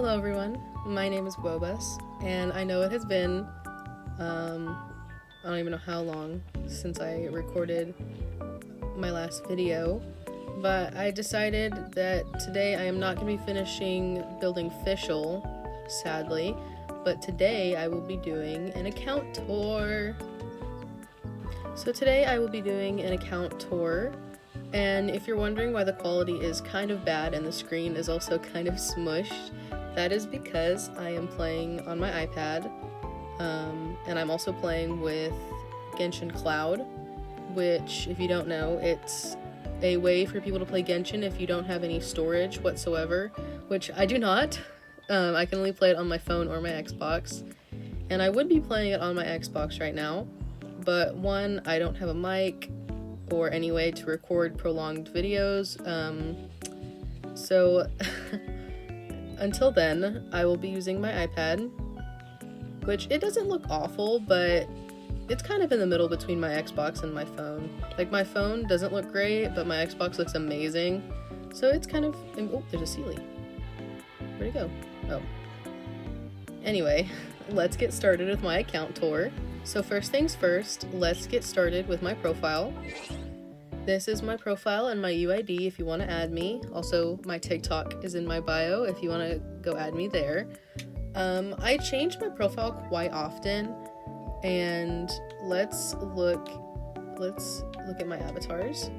Hello everyone, my name is tt-gwuobaas, and I know it has been, I don't even know how long since I recorded my last video, but I decided that today I am not going to be finishing building Fischl, sadly, but today I will be doing an account tour. So today I will be doing an account tour, and if you're wondering why the quality is kind of bad and the screen is also kind of smushed, that is because I am playing on my iPad, and I'm also playing with Genshin Cloud, which, if you don't know, it's a way for people to play Genshin if you don't have any storage whatsoever, which I do not. I can only play it on my phone or my Xbox, and I would be playing it on my Xbox right now, but one, I don't have a mic or any way to record prolonged videos, so until then, I will be using my iPad, which it doesn't look awful, but it's kind of in the middle between my Xbox and my phone. Like, my phone doesn't look great, but my Xbox looks amazing, so it's kind of, oh, there's a Sealy. Where'd it go? Oh. Anyway, let's get started with my account tour. So first things first, let's get started with my profile. This is my profile and my UID if you want to add me. Also, my TikTok is in my bio if you want to go add me there. I change my profile quite often, and let's look at my avatars.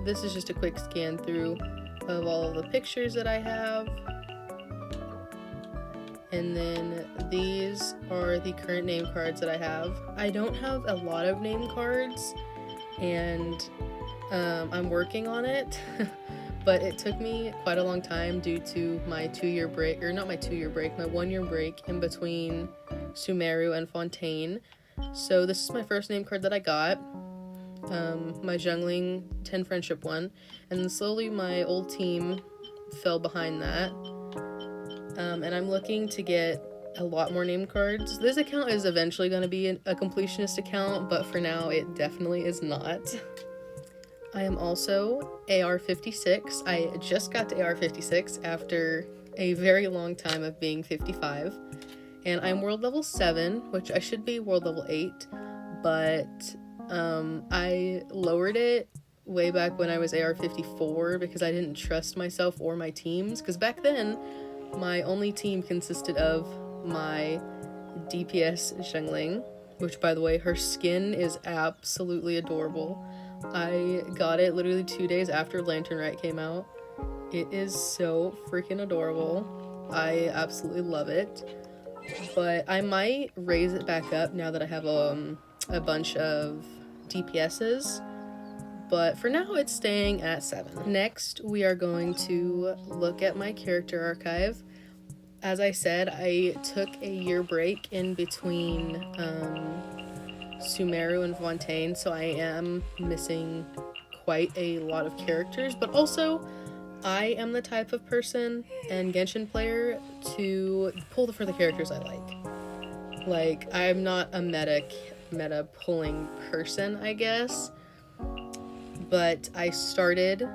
This is just a quick scan through of all of the pictures that I have. And then these are the current name cards that I have. I don't have a lot of name cards, and I'm working on it, but it took me quite a long time due to my 2-year break, or not my 2-year break, my 1-year break in between Sumeru and Fontaine. So this is my first name card that I got, my Jungling 10 Friendship one, and then slowly my old team fell behind that, and I'm looking to get a lot more name cards. This account is eventually going to be a completionist account, but for now it definitely is not. I am also AR56. I just got to AR56 after a very long time of being 55, and I'm world level 7, which I should be world level 8, but I lowered it way back when I was AR54 because I didn't trust myself or my teams, because back then my only team consisted of my DPS Jungling, which, by the way, her skin is absolutely adorable. I got it literally 2 days after Lantern Rite came out. It is so freaking adorable. I absolutely love it. But I might raise it back up now that I have a bunch of DPSs. But for now, it's staying at 7. Next, we are going to look at my character archive. As I said, I took a year break in between Sumeru and Fontaine, so I am missing quite a lot of characters, but also I am the type of person and Genshin player to pull for the characters I like. Like, I'm not a meta pulling person, I guess, but I started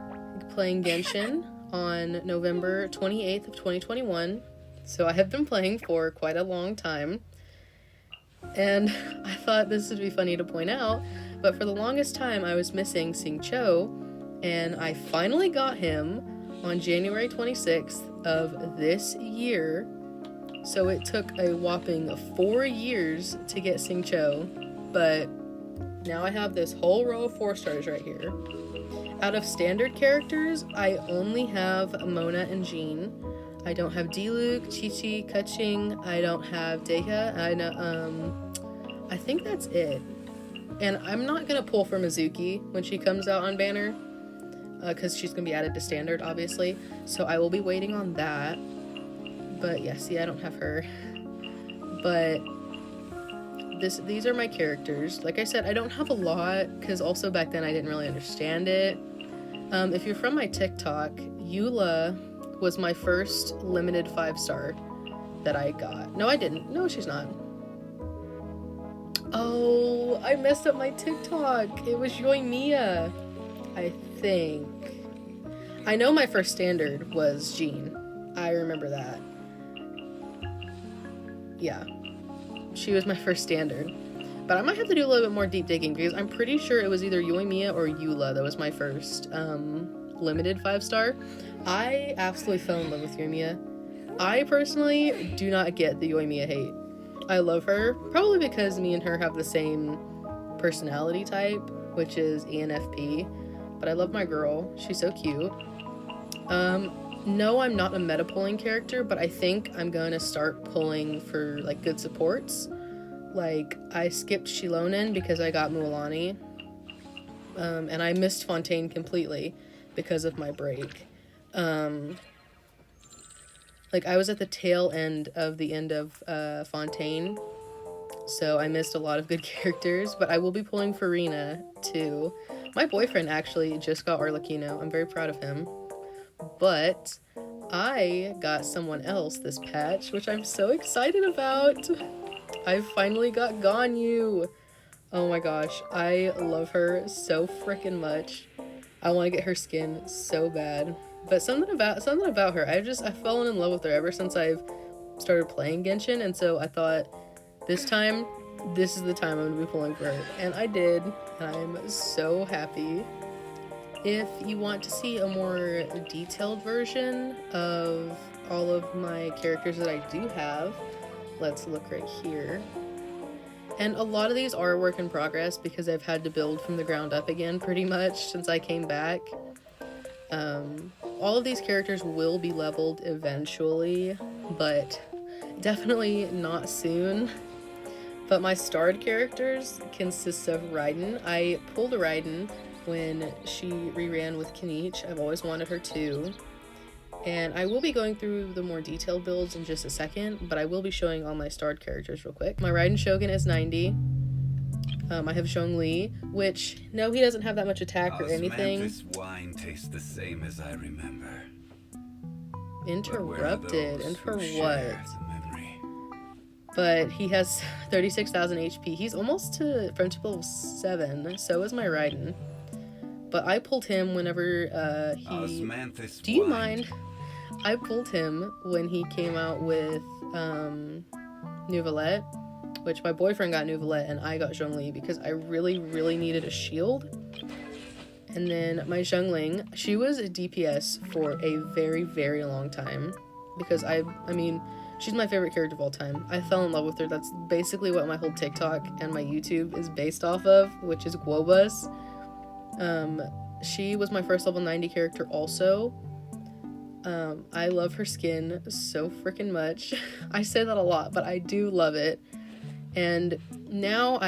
playing Genshin on November 28th of 2021. So I have been playing for quite a long time, and I thought this would be funny to point out, but for the longest time I was missing Xingqiu, and I finally got him on January 26th of this year. So it took a whopping 4 years to get Xingqiu, but now I have this whole row of 4 stars right here. Out of standard characters, I only have Mona and Jean. I don't have Diluc, Qiqi, Keqing, I don't have Deha, I think that's it. And I'm not gonna pull for Mizuki when she comes out on banner, because she's gonna be added to standard, obviously, so I will be waiting on that. But yeah, see, I don't have her. But these are my characters. Like I said, I don't have a lot, because also back then I didn't really understand it. If you're from my TikTok, Eula was my first limited 5-star that I got. No, I didn't. No, she's not. Oh, I messed up my TikTok. It was Yoimiya, I think. I know my first standard was Jean. I remember that. Yeah. She was my first standard. But I might have to do a little bit more deep digging because I'm pretty sure it was either Yoimiya or Eula that was my first limited 5-star. I absolutely fell in love with Yoimiya. I personally do not get the Yoimiya hate. I love her, probably because me and her have the same personality type, which is ENFP. But I love my girl. She's so cute. No, I'm not a meta pulling character, but I think I'm gonna start pulling for like good supports. Like, I skipped Shilonen because I got Mualani, and I missed Fontaine completely because of my break. Like, I was at the tail end of Fontaine, so I missed a lot of good characters, but I will be pulling for Rena, too. My boyfriend actually just got Arlecchino. I'm very proud of him. But I got someone else this patch, which I'm so excited about. I finally got Ganyu. Oh my gosh, I love her so freaking much. I want to get her skin so bad. But something about her, I've fallen in love with her ever since I've started playing Genshin, and so I thought this is the time I'm gonna be pulling for her. And I did, and I'm so happy. If you want to see a more detailed version of all of my characters that I do have, let's look right here. And a lot of these are a work in progress because I've had to build from the ground up again pretty much since I came back. All of these characters will be leveled eventually, but definitely not soon. But my starred characters consist of Raiden. I pulled a Raiden when she reran with Kinich. I've always wanted her to. And I will be going through the more detailed builds in just a second, but I will be showing all my starred characters real quick. My Raiden Shogun is 90. I have Zhongli, which, no, he doesn't have that much attack or anything. This wine tastes the same as I remember. Interrupted, and for what? But he has 36,000 HP. He's almost to friendship level 7, so is my Raiden. But I pulled him whenever do you mind? I pulled him when he came out with Neuvillette, which my boyfriend got Neuvillette and I got Zhongli because I really, really needed a shield. And then my Xiangling, she was a DPS for a very, very long time because I mean, she's my favorite character of all time. I fell in love with her. That's basically what my whole TikTok and my YouTube is based off of, which is tt-gwuobaas. She was my first level 90 character also. I love her skin so freaking much. I say that a lot, but I do love it. And now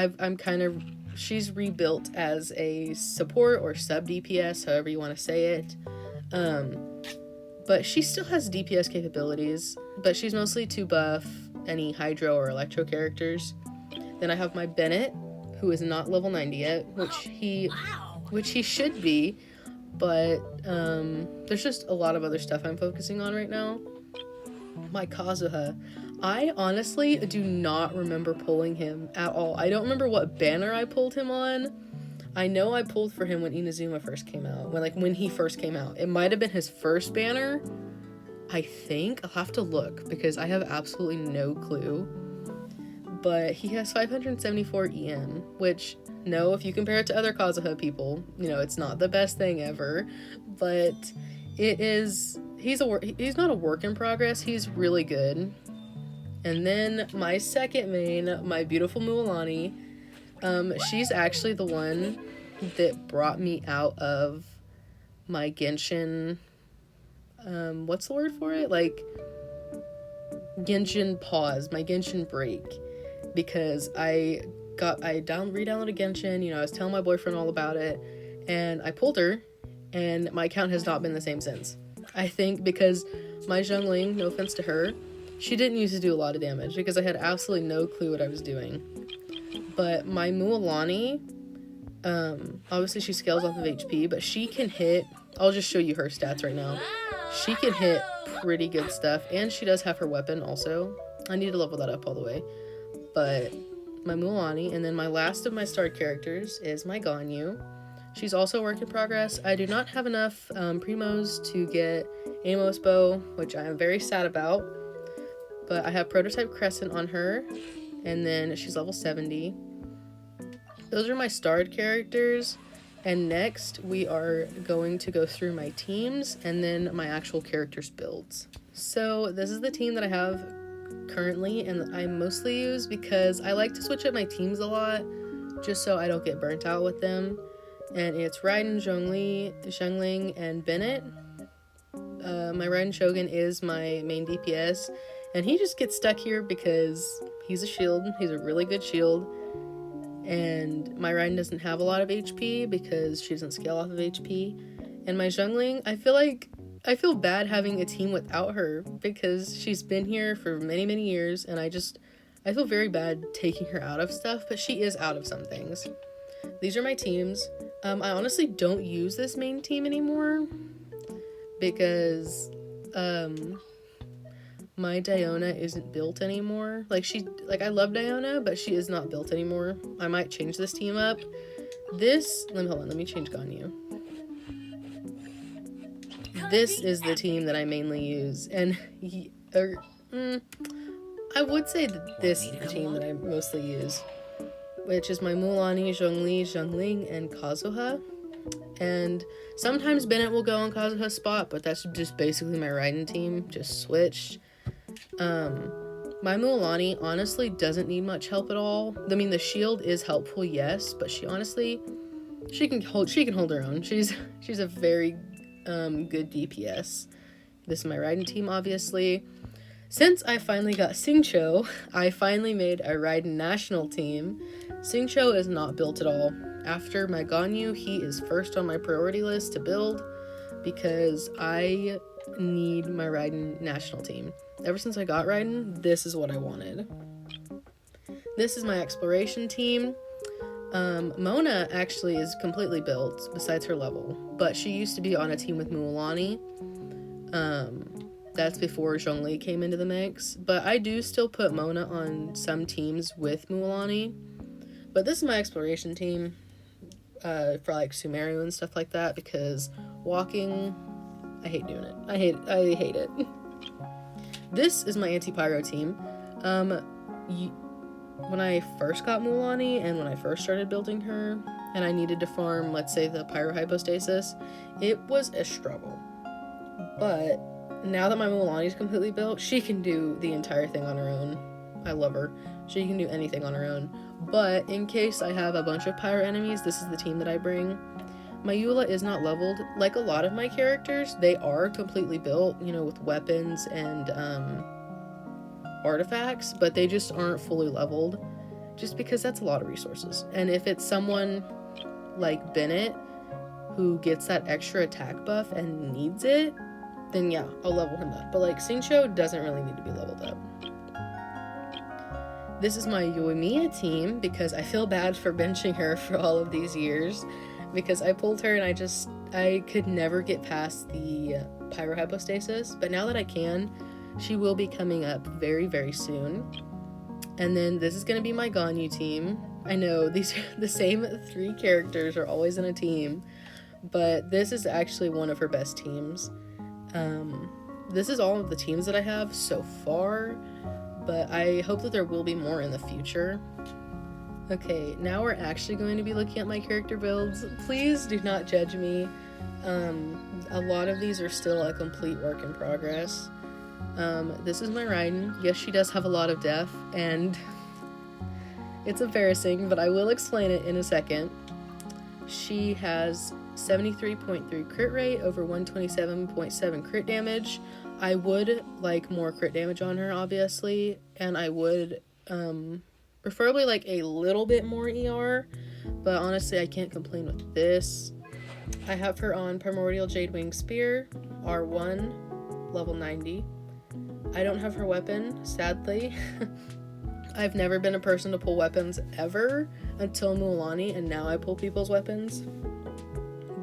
she's rebuilt as a support or sub DPS, however you want to say it. But she still has DPS capabilities, but she's mostly to buff any Hydro or Electro characters. Then I have my Bennett, who is not level 90 yet, which he should be, but there's just a lot of other stuff I'm focusing on right now. My Kazuha. I honestly do not remember pulling him at all. I don't remember what banner I pulled him on. I know I pulled for him when Inazuma first came out, when he first came out. It might have been his first banner, I think. I'll have to look because I have absolutely no clue. But he has 574 EM, which, no, if you compare it to other Kazuha people, it's not the best thing ever, but it is, he's not a work in progress, he's really good. And then my second main, my beautiful Mualani, she's actually the one that brought me out of my Genshin, what's the word for it? Like, Genshin pause, my Genshin break, because I re-downloaded Genshin, I was telling my boyfriend all about it, and I pulled her, and my account has not been the same since. I think because my Xiangling, no offense to her, she didn't used to do a lot of damage, because I had absolutely no clue what I was doing. But my Mualani, obviously she scales off of HP, but she can hit, I'll just show you her stats right now. She can hit pretty good stuff, and she does have her weapon also. I need to level that up all the way. But my Mualani, and then my last of my starred characters is my Ganyu. She's also a work in progress. I do not have enough primos to get Amos bow, which I am very sad about. But I have Prototype Crescent on her, and then she's level 70. Those are my starred characters, and next we are going to go through my teams and then my actual characters' builds. So this is the team that I have currently, and I mostly use because I like to switch up my teams a lot, just so I don't get burnt out with them. And it's Raiden, Zhongli, Zhengling, and Bennett. My Raiden Shogun is my main DPS, and he just gets stuck here because he's a shield. He's a really good shield. And my Raiden doesn't have a lot of HP because she doesn't scale off of HP. And my Zhongling, I feel bad having a team without her because she's been here for many, many years, and I feel very bad taking her out of stuff, but she is out of some things. These are my teams. I honestly don't use this main team anymore because my Diona isn't built anymore. I love Diona, but she is not built anymore. I might change this team up. Let me change Ganyu. This is the team that I mainly use, and I would say that this is the team that I mostly use, which is my Mulanni, Zhongli, Zhengling, and Kazuha. And sometimes Bennett will go on Kazuha's spot, but that's just basically my Raiden team, just switched. My Mulanni honestly doesn't need much help at all. I mean, the shield is helpful, yes, but she can hold her own. She's a very good DPS. This is my Raiden team, obviously. Since I finally got Xingqiu, I finally made a Raiden national team. Xingqiu is not built at all. After my Ganyu, he is first on my priority list to build because I need my Raiden national team. Ever since I got Raiden, this is what I wanted. This is my exploration team. Mona actually is completely built besides her level, but she used to be on a team with Mulanni. That's before Zhongli came into the mix, but I do still put Mona on some teams with Mulanni. But this is my exploration team for like Sumeru and stuff like that, because walking, I hate doing it. I hate it. This is my anti-pyro team. When I first got Mulanni and when I first started building her and I needed to farm, let's say, the pyrohypostasis, it was a struggle. But now that my Mulanni is completely built, she can do the entire thing on her own. I love her. She can do anything on her own. But in case I have a bunch of pyro enemies, this is the team that I bring. My Eula is not leveled. Like a lot of my characters, they are completely built, with weapons and artifacts, but they just aren't fully leveled, just because that's a lot of resources. And if it's someone like Bennett who gets that extra attack buff and needs it, then yeah, I'll level him up. But like Xingqiu doesn't really need to be leveled up. This is my Yoimiya team because I feel bad for benching her for all of these years, because I pulled her and I could never get past the pyrohypostasis, but now that I can, she will be coming up very, very soon. And then this is going to be my Ganyu team. I know these are the same 3 characters are always in a team, but this is actually one of her best teams. This is all of the teams that I have so far, but I hope that there will be more in the future. Okay, now we're actually going to be looking at my character builds. Please do not judge me. A lot of these are still a complete work in progress. This is my Raiden. Yes, she does have a lot of def, and it's embarrassing, but I will explain it in a second. She has 73.3 crit rate over 127.7 crit damage. I would like more crit damage on her, obviously, and I would preferably like a little bit more ER, but honestly I can't complain with this. I have her on Primordial Jade Wing Spear, R1, level 90. I don't have her weapon, sadly. I've never been a person to pull weapons ever until Mulanni, and now I pull people's weapons.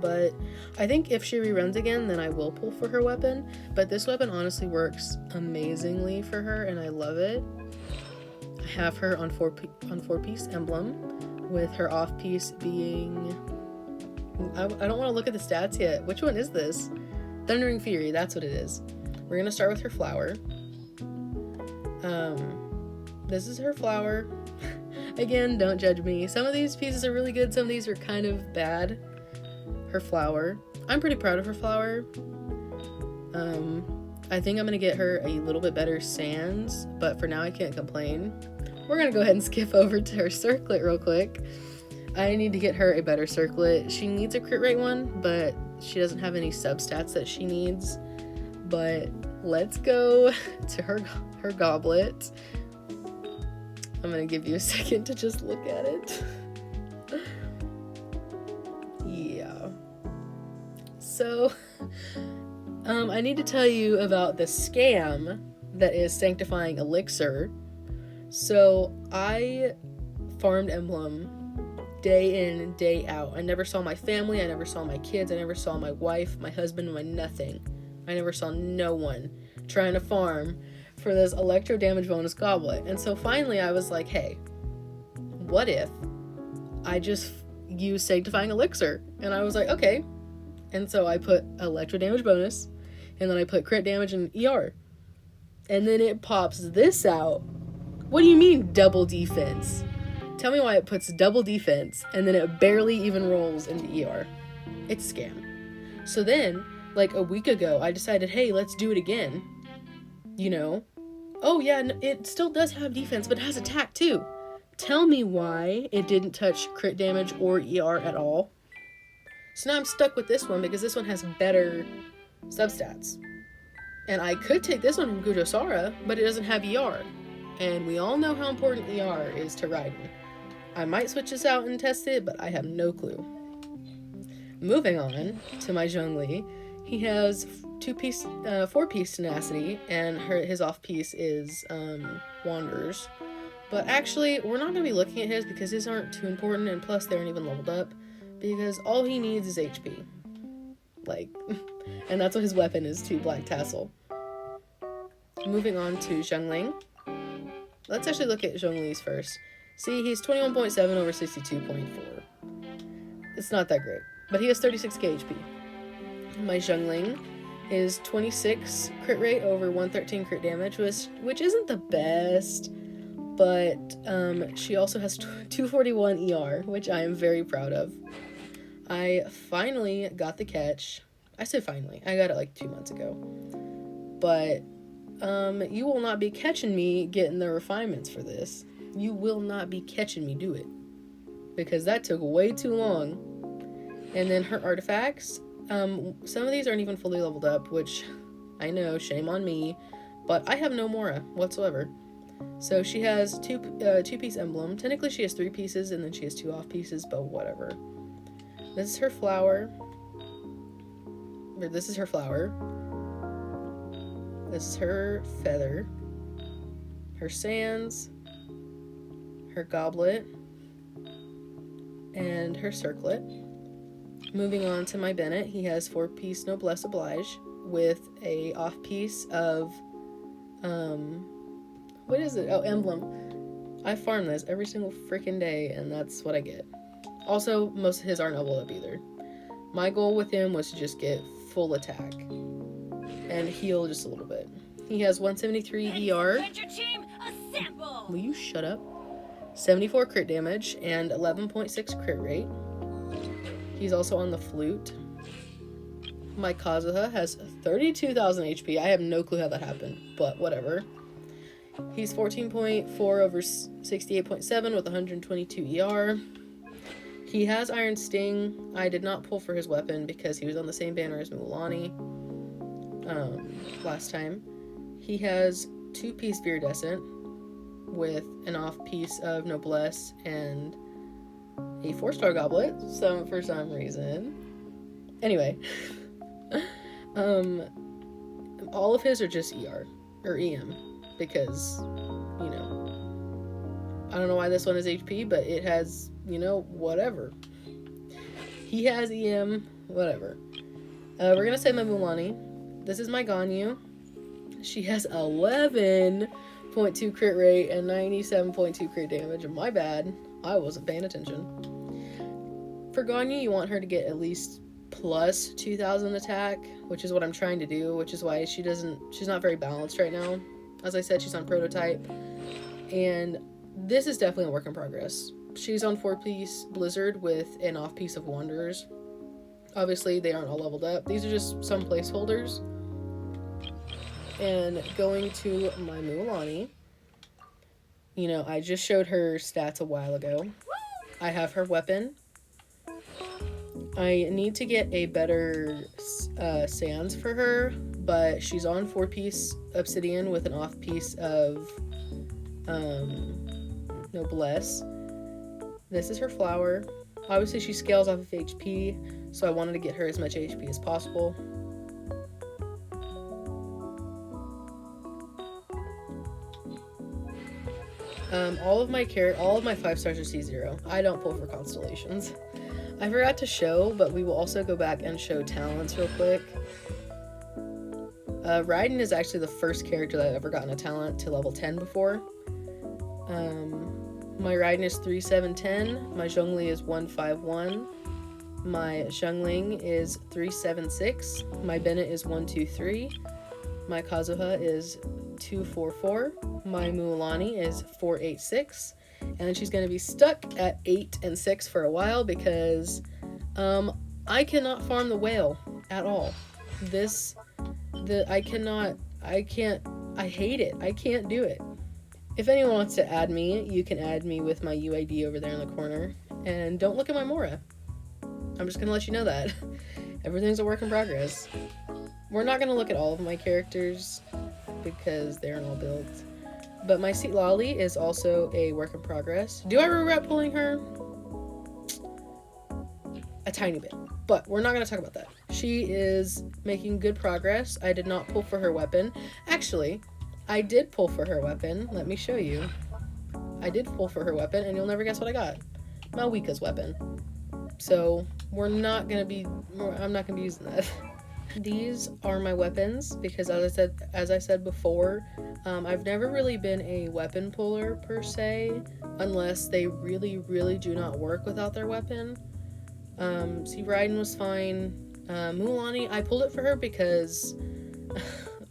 But I think if she reruns again, then I will pull for her weapon. But this weapon honestly works amazingly for her, and I love it. I have her on 4-piece emblem, with her off piece being... I don't want to look at the stats yet. Which one is this? Thundering Fury, that's what it is. We're gonna start with her flower. This is her flower. Again, don't judge me. Some of these pieces are really good, some of these are kind of bad. Her flower. I'm pretty proud of her flower. I think I'm gonna get her a little bit better sands, but for now I can't complain. We're gonna go ahead and skip over to her circlet real quick. I need to get her a better circlet. She needs a crit rate one, but she doesn't have any substats that she needs. But let's go to her goblet. I'm gonna give you a second to just look at it. Yeah. So, I need to tell you about the scam that is Sanctifying Elixir. So, I farmed Emblem day in, day out. I never saw my family, I never saw my kids, I never saw my wife, my husband, my nothing. I never saw no one trying to farm for this electro damage bonus goblet. And so finally I was like, hey, what if I just use Sanctifying Elixir? And I was like, okay. And so I put electro damage bonus, and then I put crit damage and ER. And then it pops this out. What do you mean double defense? Tell me why it puts double defense and then it barely even rolls into ER. It's a scam. So then, like a week ago, I decided, hey, let's do it again. You know? Oh yeah, it still does have defense, but it has attack too. Tell me why it didn't touch crit damage or ER at all. So now I'm stuck with this one because this one has better substats. And I could take this one from Gujosara, but it doesn't have ER. And we all know how important ER is to Raiden. I might switch this out and test it, but I have no clue. Moving on to my Zhongli. He has 4-piece tenacity, and his off-piece is Wanderers. But actually, we're not going to be looking at his because his aren't too important, and plus they aren't even leveled up, because all he needs is HP. Like, and that's what his weapon is too, Black Tassel. Moving on to Zhongling. Let's actually look at Zhongli's first. See, he's 21.7 over 62.4. It's not that great, but he has 36k HP. My Zhongling is 26 crit rate over 113 crit damage, which isn't the best, but she also has 241 ER, which I am very proud of. I finally got the catch. I said finally. I got it like 2 months ago. But you will not be catching me getting the refinements for this. You will not be catching me do it. Because that took way too long. And then her artifacts. Some of these aren't even fully leveled up, which I know, shame on me. But I have no Mora whatsoever. So she has two-piece emblem. Technically she has 3 pieces and then she has 2 off pieces, but whatever. This is her flower. Or this is her flower. This is her feather. Her sands. Her goblet. And her circlet. Moving on to my Bennett. He has 4-piece Noblesse Oblige with a off piece of what is it? Oh, emblem. I farm this every single freaking day, and that's what I get. Also, most of his aren't leveled up either. My goal with him was to just get full attack and heal just a little bit. He has 173 ER. Will you shut up? 74 crit damage and 11.6 crit rate. He's also on the flute. My Kazuha has 32,000 HP. I have no clue how that happened, but whatever. He's 14.4 over 68.7 with 122 ER. He has Iron Sting. I did not pull for his weapon because he was on the same banner as Mulan last time. He has 2-piece Viridescent with an off piece of Noblesse and a 4-star goblet, so for some reason. Anyway, all of his are just ER or EM because, you know, I don't know why this one is HP, but it has, you know, whatever. He has EM, whatever. We're gonna say my Mulan. This is my Ganyu. She has 11.2 crit rate and 97.2 crit damage. My bad. I wasn't paying attention. For Ganyu, you want her to get at least plus 2000 attack, which is what I'm trying to do, which is why she's not very balanced right now. As I said, she's on prototype, and this is definitely a work in progress. She's on 4-piece Blizzard with an off-piece of Wanderers. Obviously, they aren't all leveled up. These are just some placeholders. And going to my Mualani, you know, I just showed her stats a while ago. I have her weapon. I need to get a better sands for her, but she's on 4-piece obsidian with an off-piece of noblesse. This is her flower. Obviously, she scales off of HP, so I wanted to get her as much HP as possible. All of my 5 stars are C0. I don't pull for constellations. I forgot to show, but we will also go back and show talents real quick. Raiden is actually the first character that I've ever gotten a talent to level 10 before. My Raiden is 3710, my Zhongli is 151, my Xiangling is 376, my Bennett is 123, my Kazuha is 244, my Mualani is 486, and she's going to be stuck at 8 and 6 for a while because I cannot farm the whale at all. I hate it. I can't do it. If anyone wants to add me, you can add me with my UID over there in the corner. And don't look at my Mora. I'm just going to let you know that. Everything's a work in progress. We're not going to look at all of my characters because they aren't all builds. But my Citlali is also a work in progress. Do I regret pulling her? A tiny bit. But we're not going to talk about that. She is making good progress. I did not pull for her weapon. Actually, I did pull for her weapon. Let me show you. I did pull for her weapon, and you'll never guess what I got. Malwika's weapon. So, I'm not going to be using that. These are my weapons, because as I said before, I've never really been a weapon puller, per se, unless they really, really do not work without their weapon. See, Raiden was fine. Mualani, I pulled it for her because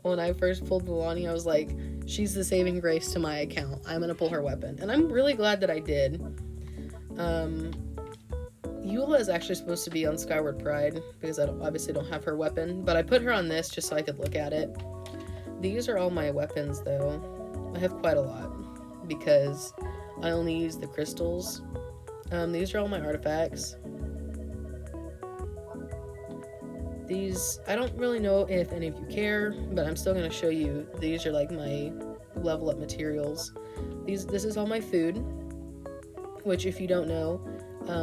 when I first pulled Mualani, I was like, she's the saving grace to my account. I'm gonna pull her weapon. And I'm really glad that I did. Eula is actually supposed to be on Skyward Pride because I obviously don't have her weapon, but I put her on this just so I could look at it. These are all my weapons, though. I have quite a lot because I only use the crystals. These are all my artifacts. These, I don't really know if any of you care, but I'm still going to show you. These are like my level up materials. This is all my food, which if you don't know,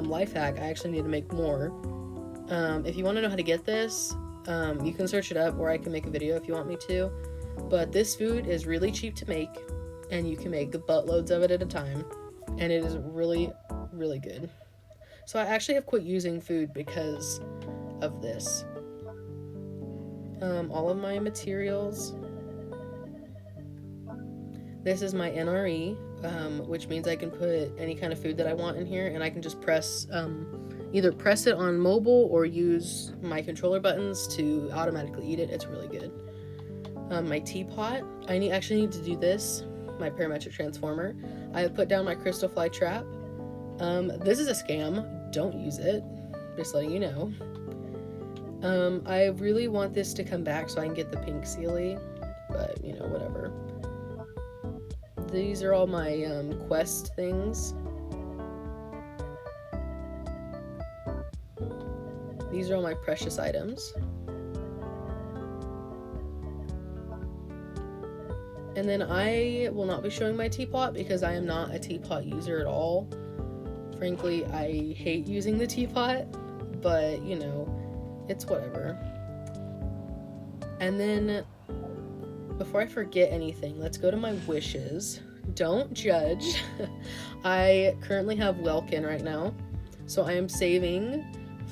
life hack, I actually need to make more. If you want to know how to get this, you can search it up, or I can make a video if you want me to. But this food is really cheap to make, and you can make buttloads of it at a time, and it is really, really good. So I actually have quit using food because of this. All of my materials. This is my NRE, which means I can put any kind of food that I want in here, and I can just press, either press it on mobile or use my controller buttons to automatically eat it. It's really good. My teapot. I actually need to do this. My parametric transformer. I have put down my crystal fly trap. This is a scam. Don't use it. Just letting you know. I really want this to come back so I can get the pink Sealy, but, you know, whatever. These are all my, quest things. These are all my precious items. And then I will not be showing my teapot because I am not a teapot user at all. Frankly, I hate using the teapot, but, you know, it's whatever. And then, before I forget anything, let's go to my wishes. Don't judge. I currently have Welkin right now, so I am saving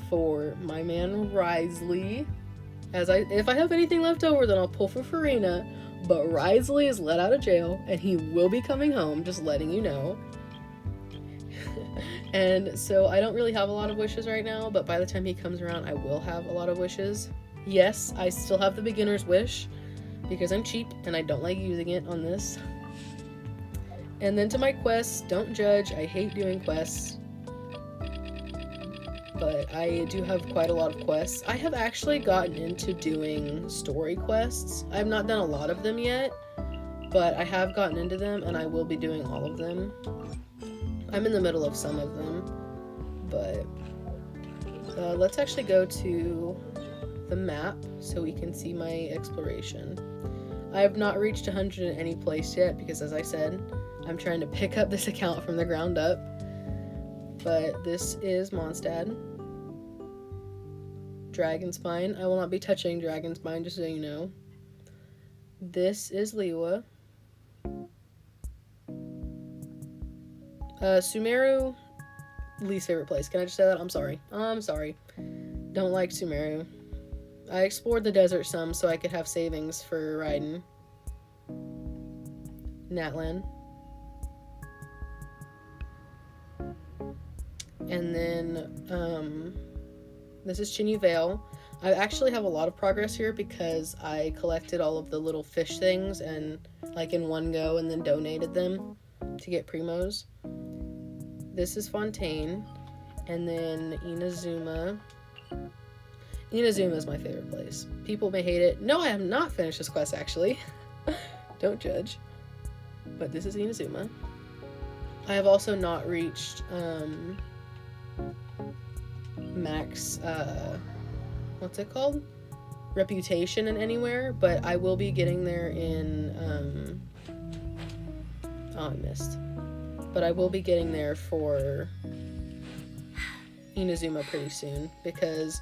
for my man Risley. If I have anything left over, then I'll pull for Farina, but Risley is let out of jail, and he will be coming home, just letting you know. And so I don't really have a lot of wishes right now, but by the time he comes around, I will have a lot of wishes. Yes, I still have the beginner's wish because I'm cheap and I don't like using it on this. And then to my quests, don't judge, I hate doing quests. But I do have quite a lot of quests. I have actually gotten into doing story quests. I've not done a lot of them yet, but I have gotten into them and I will be doing all of them. I'm in the middle of some of them, but let's actually go to the map so we can see my exploration. I have not reached 100 in any place yet because, as I said, I'm trying to pick up this account from the ground up. But this is Mondstadt. Dragonspine. I will not be touching Dragonspine, just so you know. This is Liwa. Sumeru, least favorite place. Can I just say that? I'm sorry. Don't like Sumeru. I explored the desert some so I could have savings for riding. Natlan. And then, this is Chinyu Vale. I actually have a lot of progress here because I collected all of the little fish things and, like, in one go and then donated them to get primos. This is Fontaine. And then Inazuma. Inazuma is my favorite place. People may hate it. No, I have not finished this quest, actually. Don't judge. But this is Inazuma. I have also not reached, max, what's it called? Reputation in anywhere, but I will be getting there in, oh, I missed. But I will be getting there for Inazuma pretty soon, because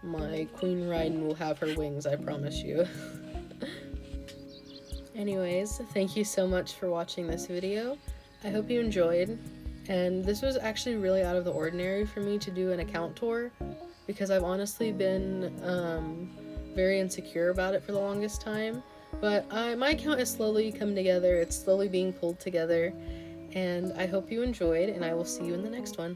my Queen Raiden will have her wings, I promise you. Anyways, thank you so much for watching this video. I hope you enjoyed, and this was actually really out of the ordinary for me to do an account tour, because I've honestly been very insecure about it for the longest time, but my account is slowly coming together, it's slowly being pulled together, and I hope you enjoyed, and I will see you in the next one.